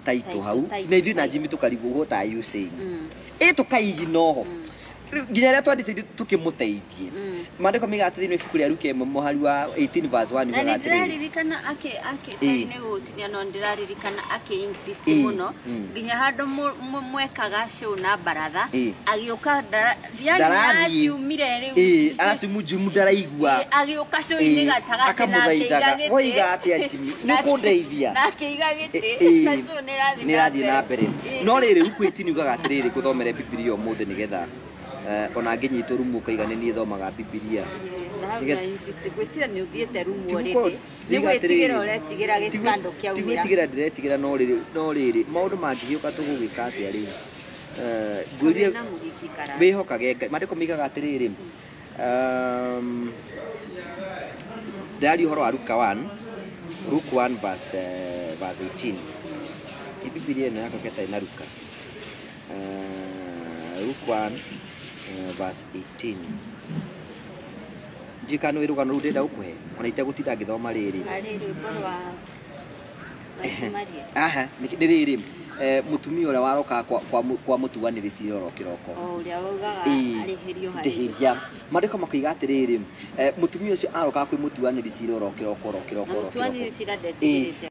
title hau na ithu na Jimmy tukarigu what are you saying tukaigi noho nginya ria twandicire tukimuteithie mandiko migatithini no ibuku ria Luke muhari wa 18 verse 1 nigatiriri ndirarikana ake saine gutinia no ndiraririkana ake insist muno nginya handu mwekaga show na baratha agioka yani umire riu arasimujumu ndaraigua agioka show ini gataga akamuthaithaga woiga atia Jimmy nukundeithia nakeiga giti na show nirathie na mbere no riri Luke 18 ugaga atiriri guthomere Biblia umuthi nigetha ona nginyitwo rumu kaiganenie thomaga Biblia nigetha insist gwicira ni uthiete rumu orede ni gwitigira uretigira gicikando kia umira tigwitigira ndiretigira no riri maundu mangihiuka tugugika atia riu ngwirie wihokage Ngai mandiko migaga atiriri ndari horo wa Luke 1 verse 18 Biblia ino yako keta ina Luke Luke 1 verse 18 njikano wirugano rudenda ukuhe ona itegutinda ngithoma riri borwa aha ndiriri mutumia ura waroka kwa mutuaniri ciroro kiroko uria ugaga arihirio hari ndihiria mandiko makiga atiriri mutumia ucio aroka kwi mutuaniri ciroro kiroko mutuaniri cira ndetigirite